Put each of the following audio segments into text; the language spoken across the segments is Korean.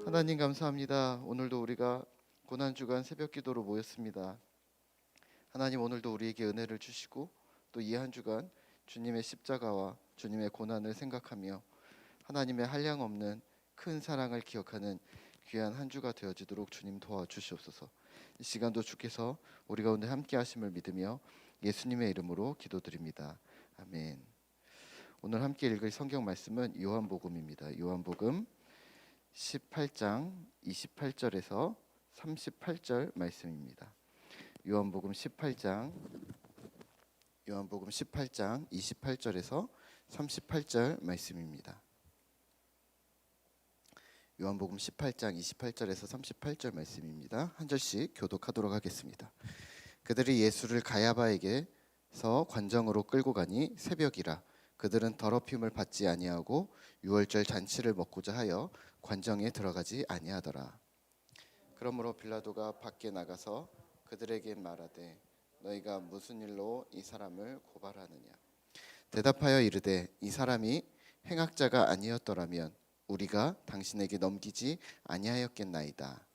하나님 감사합니다. 오늘도 우리가 고난주간 새벽기도로 모였습니다. 하나님 오늘도 우리에게 은혜를 주시고 또 이 한 주간 주님의 십자가와 주님의 고난을 생각하며 하나님의 한량없는 큰 사랑을 기억하는 귀한 한 주가 되어지도록 주님 도와주시옵소서. 이 시간도 주께서 우리 가운데 함께 하심을 믿으며 예수님의 이름으로 기도드립니다. 아멘. 오늘 함께 읽을 성경 말씀은 요한복음입니다. 요한복음 18장 28절에서 38절 말씀입니다. 요한복음 18장 28절에서 38절 말씀입니다. 요한복음 18장 28절에서 38절 말씀입니다. 한 절씩 교독하도록 하겠습니다. 그들이 예수를 가야바에게서 관정으로 끌고 가니 새벽이라. 그들은 더럽힘을 받지 아니하고 유월절 잔치를 먹고자 하여 관정에 들어가지 아니하더라. 그러므로 빌라도가 밖에 나가서 그들에게 말하되 너희가 무슨 일로 이 사람을 고발하느냐. 대답하여 이르되 이 사람이 행악자가 아니었더라면 우리가 당신에게 넘기지 아니하였겠나이다.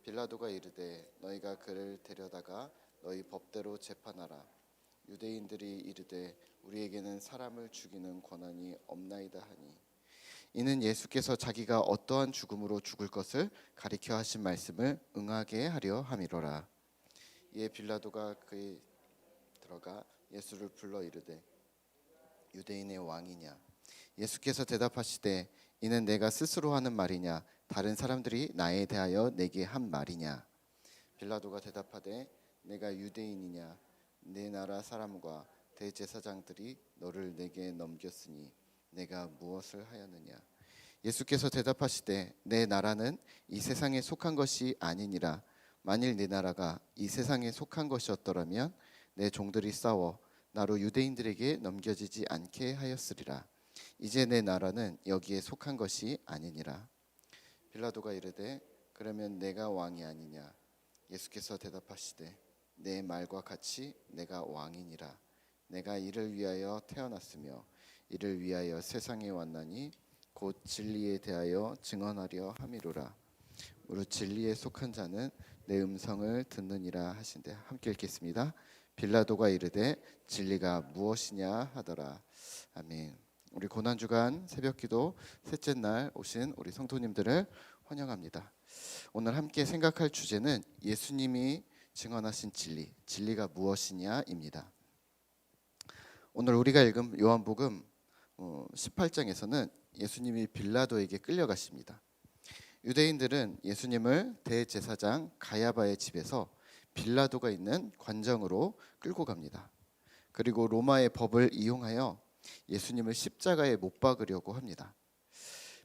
빌라도가 이르되 너희가 그를 데려다가 너희 법대로 재판하라. 유대인들이 이르되 우리에게는 사람을 죽이는 권한이 없나이다 하니 이는 예수께서 자기가 어떠한 죽음으로 죽을 것을 가리켜 하신 말씀을 응하게 하려 함이로라. 이에 빌라도가 그에 들어가 예수를 불러 이르되 유대인의 왕이냐. 예수께서 대답하시되 이는 내가 스스로 하는 말이냐 다른 사람들이 나에 대하여 내게 한 말이냐. 빌라도가 대답하되 내가 유대인이냐. 내 나라 사람과 대제사장들이 너를 내게 넘겼으니 내가 무엇을 하였느냐. 예수께서 대답하시되 내 나라는 이 세상에 속한 것이 아니니라. 만일 내 나라가 이 세상에 속한 것이었더라면 내 종들이 싸워 나로 유대인들에게 넘겨지지 않게 하였으리라. 이제 내 나라는 여기에 속한 것이 아니니라. 빌라도가 이르되 그러면 내가 왕이 아니냐. 예수께서 대답하시되 내 말과 같이 내가 왕이니라. 내가 이를 위하여 태어났으며 이를 위하여 세상에 왔나니 곧 진리에 대하여 증언하려 함이로라. 무릇 진리에 속한 자는 내 음성을 듣느니라 하신대. 함께 읽겠습니다. 빌라도가 이르되 진리가 무엇이냐 하더라. 아멘. 우리 고난주간 새벽기도 셋째 날 오신 우리 성도님들을 환영합니다. 오늘 함께 생각할 주제는 예수님이 증언하신 진리, 진리가 무엇이냐입니다. 오늘 우리가 읽은 요한복음 18장에서는 예수님이 빌라도에게 끌려가십니다. 유대인들은 예수님을 대제사장 가야바의 집에서 빌라도가 있는 관정으로 끌고 갑니다. 그리고 로마의 법을 이용하여 예수님을 십자가에 못 박으려고 합니다.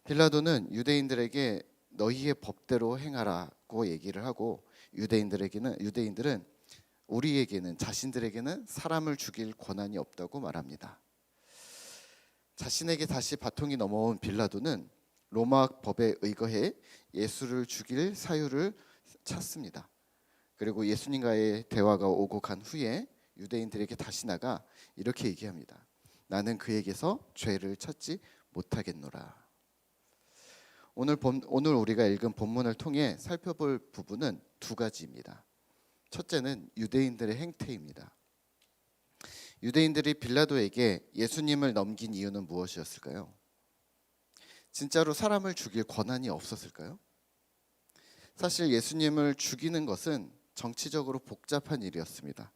빌라도는 유대인들에게 너희의 법대로 행하라고 얘기를 하고 유대인들은 우리에게는 자신들에게는 사람을 죽일 권한이 없다고 말합니다. 자신에게 다시 바통이 넘어온 빌라도는 로마 법에 의거해 예수를 죽일 사유를 찾습니다. 그리고 예수님과의 대화가 오고 간 후에 유대인들에게 다시 나가 이렇게 얘기합니다. 나는 그에게서 죄를 찾지 못하겠노라. 오늘 우리가 읽은 본문을 통해 살펴볼 부분은 두 가지입니다. 첫째는 유대인들의 행태입니다. 유대인들이 빌라도에게 예수님을 넘긴 이유는 무엇이었을까요? 진짜로 사람을 죽일 권한이 없었을까요? 사실 예수님을 죽이는 것은 정치적으로 복잡한 일이었습니다.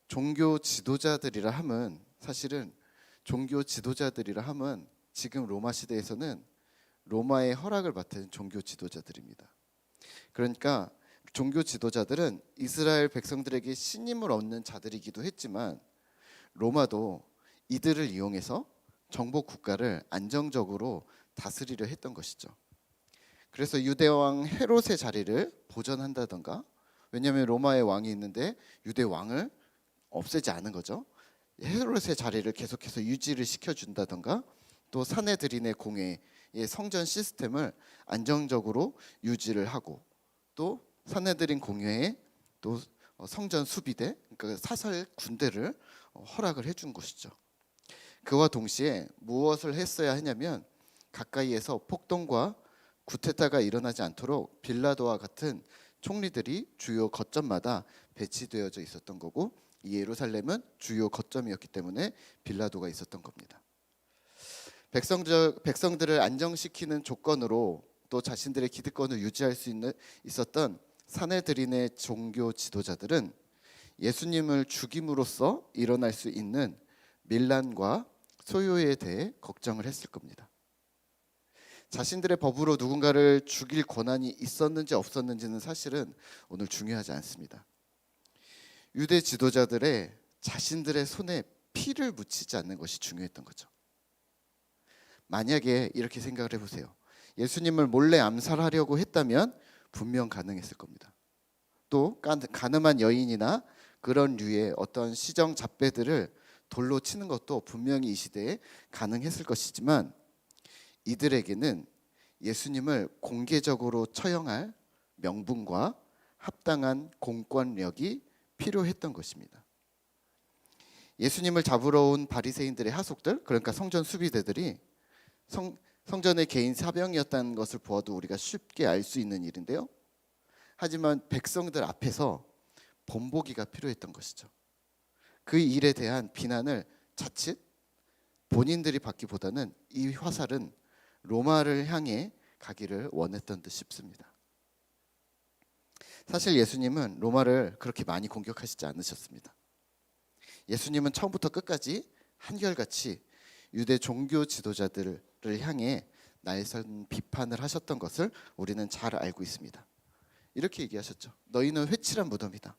종교 지도자들이라 함은 지금 로마 시대에서는 로마의 허락을 받은 종교 지도자들입니다. 그러니까 종교 지도자들은 이스라엘 백성들에게 신임을 얻는 자들이기도 했지만 로마도 이들을 이용해서 정복 국가를 안정적으로 다스리려 했던 것이죠. 그래서 유대 왕 헤롯의 자리를 보존한다던가, 왜냐하면 로마의 왕이 있는데 유대 왕을 없애지 않은 거죠. 헤롯의 자리를 계속해서 유지를 시켜준다던가, 또 사내들인의 공회의 성전 시스템을 안정적으로 유지를 하고, 또 사내들인 공회에 또 성전 수비대, 그러니까 사설 군대를 허락을 해준 것이죠. 그와 동시에 무엇을 했어야 하냐면 가까이에서 폭동과 구테타가 일어나지 않도록 빌라도와 같은 총리들이 주요 거점마다 배치되어져 있었던 거고, 이 예루살렘은 주요 거점이었기 때문에 빌라도가 있었던 겁니다. 백성들을 안정시키는 조건으로 또 자신들의 기득권을 유지할 수 있었던 사내들인의 종교 지도자들은 예수님을 죽임으로써 일어날 수 있는 밀란과 소요에 대해 걱정을 했을 겁니다. 자신들의 법으로 누군가를 죽일 권한이 있었는지 없었는지는 사실은 오늘 중요하지 않습니다. 유대 지도자들의 자신들의 손에 피를 묻히지 않는 것이 중요했던 거죠. 만약에 이렇게 생각을 해보세요. 예수님을 몰래 암살하려고 했다면 분명 가능했을 겁니다. 또 가늠한 여인이나 그런 류의 어떤 시정 잡배들을 돌로 치는 것도 분명히 이 시대에 가능했을 것이지만, 이들에게는 예수님을 공개적으로 처형할 명분과 합당한 공권력이 필요했던 것입니다. 예수님을 잡으러 온 바리새인들의 하속들, 그러니까 성전 수비대들이 성전의 개인 사병이었다는 것을 보아도 우리가 쉽게 알 수 있는 일인데요. 하지만 백성들 앞에서 본보기가 필요했던 것이죠. 그 일에 대한 비난을 자칫 본인들이 받기보다는 이 화살은 로마를 향해 가기를 원했던 듯 싶습니다. 사실 예수님은 로마를 그렇게 많이 공격하시지 않으셨습니다. 예수님은 처음부터 끝까지 한결같이 유대 종교 지도자들을 향해 날선 비판을 하셨던 것을 우리는 잘 알고 있습니다. 이렇게 얘기하셨죠. 너희는 회칠한 무덤이다.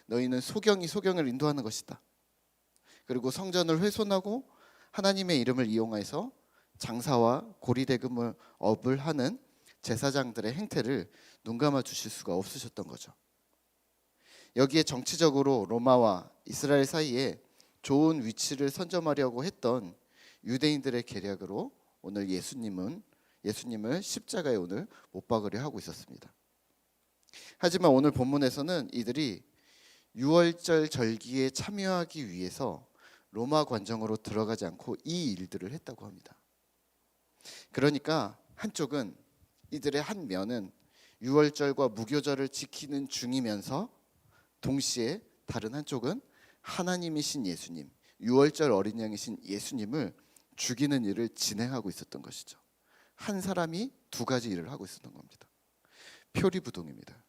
너희는 소경을 인도하는 것이다. 그리고 성전을 훼손하고 하나님의 이름을 이용해서 장사와 고리대금을 업을 하는 제사장들의 행태를 눈감아 주실 수가 없으셨던 거죠. 여기에 정치적으로 로마와 이스라엘 사이에 좋은 위치를 선점하려고 했던 유대인들의 계략으로 오늘 예수님을 십자가에 오늘 못 박으려 하고 있었습니다. 하지만 오늘 본문에서는 이들이 유월절 절기에 참여하기 위해서 로마 관정으로 들어가지 않고 이 일들을 했다고 합니다. 그러니까 한쪽은, 이들의 한 면은 유월절과 무교절을 지키는 중이면서 동시에 다른 한쪽은 하나님이신 예수님, 유월절 어린 양이신 예수님을 죽이는 일을 진행하고 있었던 것이죠. 한 사람이 두 가지 일을 하고 있었던 겁니다. 표리부동입니다.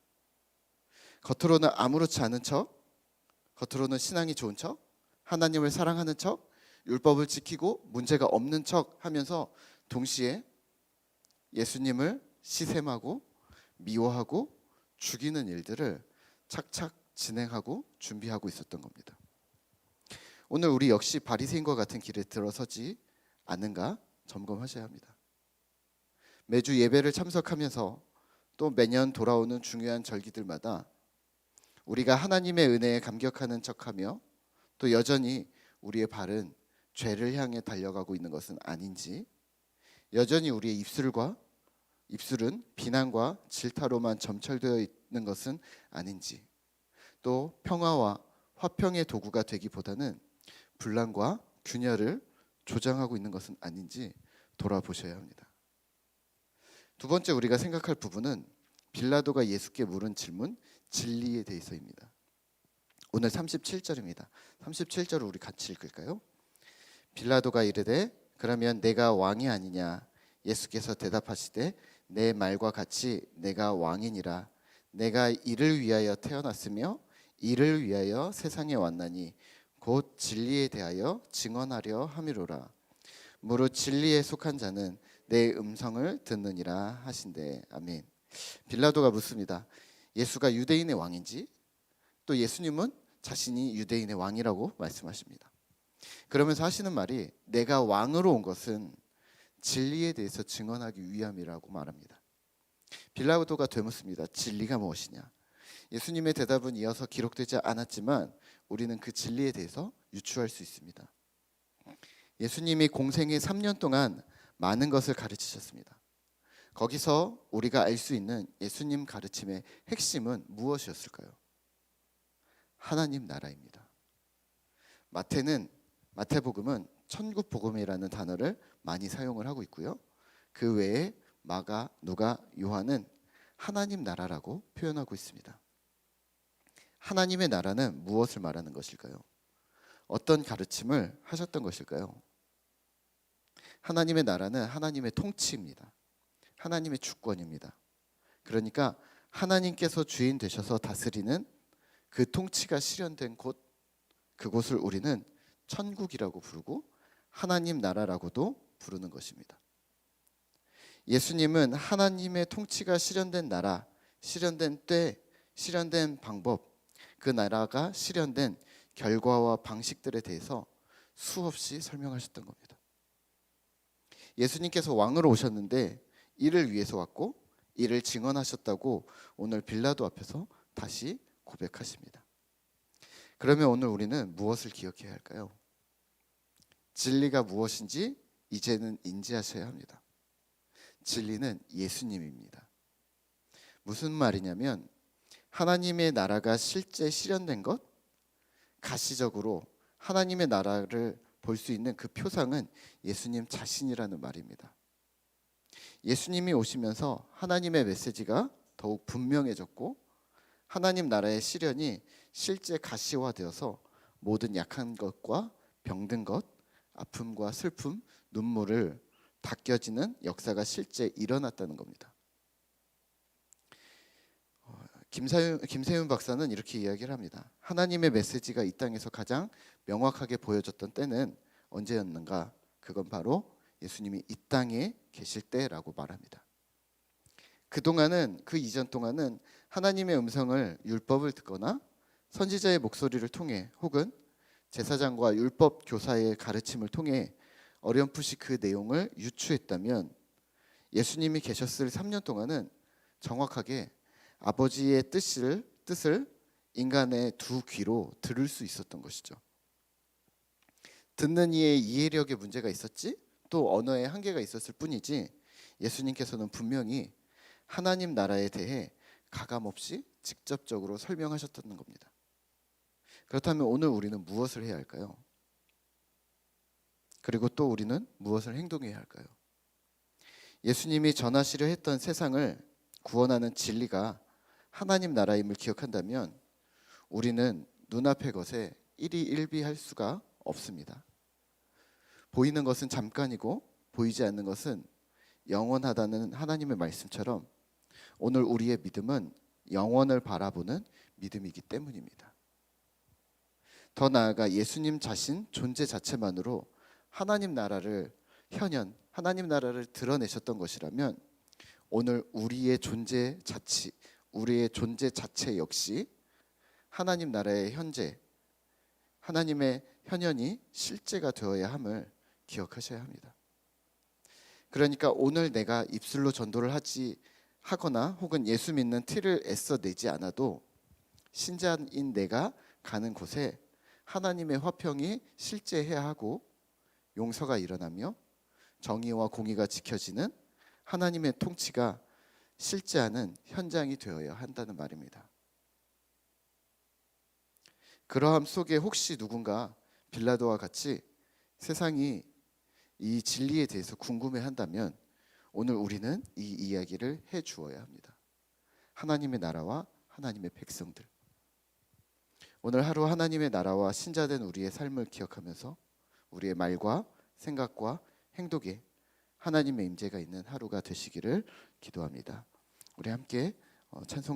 겉으로는 아무렇지 않은 척, 겉으로는 신앙이 좋은 척, 하나님을 사랑하는 척, 율법을 지키고 문제가 없는 척 하면서 동시에 예수님을 시샘하고 미워하고 죽이는 일들을 착착 진행하고 준비하고 있었던 겁니다. 오늘 우리 역시 바리새인과 같은 길에 들어서지 않는가 점검하셔야 합니다. 매주 예배를 참석하면서 또 매년 돌아오는 중요한 절기들마다 우리가 하나님의 은혜에 감격하는 척하며 또 여전히 우리의 발은 죄를 향해 달려가고 있는 것은 아닌지, 여전히 우리의 입술은 비난과 질타로만 점철되어 있는 것은 아닌지, 또 평화와 화평의 도구가 되기보다는 분란과 균열을 조장하고 있는 것은 아닌지 돌아보셔야 합니다. 두 번째 우리가 생각할 부분은 빌라도가 예수께 물은 질문, 진리에 대해서입니다. 오늘 37절입니다. 37절을 우리 같이 읽을까요? 빌라도가 이르되 그러면 내가 왕이 아니냐? 예수께서 대답하시되 내 말과 같이 내가 왕이니라. 내가 이를 위하여 태어났으며 이를 위하여 세상에 왔나니 곧 진리에 대하여 증언하려 함이로라. 무릇 진리에 속한 자는 내 음성을 듣느니라 하신대. 아멘. 빌라도가 묻습니다. 예수가 유대인의 왕인지, 또 예수님은 자신이 유대인의 왕이라고 말씀하십니다. 그러면서 하시는 말이 내가 왕으로 온 것은 진리에 대해서 증언하기 위함이라고 말합니다. 빌라도가 되묻습니다. 진리가 무엇이냐? 예수님의 대답은 이어서 기록되지 않았지만 우리는 그 진리에 대해서 유추할 수 있습니다. 예수님이 공생의 3년 동안 많은 것을 가르치셨습니다. 거기서 우리가 알 수 있는 예수님 가르침의 핵심은 무엇이었을까요? 하나님 나라입니다. 마태복음은 천국복음이라는 단어를 많이 사용을 하고 있고요. 그 외에 마가, 누가, 요한은 하나님 나라라고 표현하고 있습니다. 하나님의 나라는 무엇을 말하는 것일까요? 어떤 가르침을 하셨던 것일까요? 하나님의 나라는 하나님의 통치입니다. 하나님의 주권입니다. 그러니까 하나님께서 주인 되셔서 다스리는 그 통치가 실현된 곳, 그곳을 우리는 천국이라고 부르고 하나님 나라라고도 부르는 것입니다. 예수님은 하나님의 통치가 실현된 나라, 실현된 때, 실현된 방법, 그 나라가 실현된 결과와 방식들에 대해서 수없이 설명하셨던 겁니다. 예수님께서 왕으로 오셨는데 이를 위해서 왔고 이를 증언하셨다고 오늘 빌라도 앞에서 다시 고백하십니다. 그러면 오늘 우리는 무엇을 기억해야 할까요? 진리가 무엇인지 이제는 인지하셔야 합니다. 진리는 예수님입니다. 무슨 말이냐면 하나님의 나라가 실제 실현된 것, 가시적으로 하나님의 나라를 볼 수 있는 그 표상은 예수님 자신이라는 말입니다. 예수님이 오시면서 하나님의 메시지가 더욱 분명해졌고 하나님 나라의 실현이 실제 가시화되어서 모든 약한 것과 병든 것, 아픔과 슬픔, 눈물을 닦여지는 역사가 실제 일어났다는 겁니다. 김세윤 박사는 이렇게 이야기를 합니다. 하나님의 메시지가 이 땅에서 가장 명확하게 보여졌던 때는 언제였는가? 그건 바로 예수님이 이 땅에 계실 때라고 말합니다. 그동안은, 그 이전 동안은 하나님의 음성을 율법을 듣거나 선지자의 목소리를 통해 혹은 제사장과 율법 교사의 가르침을 통해 어렴풋이 그 내용을 유추했다면 예수님이 계셨을 3년 동안은 정확하게 아버지의 뜻을 인간의 두 귀로 들을 수 있었던 것이죠. 듣는 이의 이해력에 문제가 있었지 또 언어의 한계가 있었을 뿐이지 예수님께서는 분명히 하나님 나라에 대해 가감없이 직접적으로 설명하셨던 겁니다. 그렇다면 오늘 우리는 무엇을 해야 할까요? 그리고 또 우리는 무엇을 행동해야 할까요? 예수님이 전하시려 했던 세상을 구원하는 진리가 하나님 나라임을 기억한다면 우리는 눈앞의 것에 일희일비할 수가 없습니다. 보이는 것은 잠깐이고 보이지 않는 것은 영원하다는 하나님의 말씀처럼 오늘 우리의 믿음은 영원을 바라보는 믿음이기 때문입니다. 더 나아가 예수님 자신 존재 자체만으로 하나님 나라를 하나님 나라를 드러내셨던 것이라면 오늘 우리의 존재 자체 역시 하나님 나라의 현재, 하나님의 현현이 실제가 되어야 함을 기억하셔야 합니다. 그러니까 오늘 내가 입술로 전도를 하거나 혹은 예수 믿는 티를 애써 내지 않아도 신자인 내가 가는 곳에 하나님의 화평이 실제해야 하고 용서가 일어나며 정의와 공의가 지켜지는 하나님의 통치가 실제하는 현장이 되어야 한다는 말입니다. 그러함 속에 혹시 누군가 빌라도와 같이 세상이 이 진리에 대해서 궁금해한다면 오늘 우리는 이 이야기를 해 주어야 합니다. 하나님의 나라와 하나님의 백성들. 오늘 하루 하나님의 나라와 신자된 우리의 삶을 기억하면서 우리의 말과 생각과 행동에 하나님의 임재가 있는 하루가 되시기를 기도합니다. 우리 함께 찬송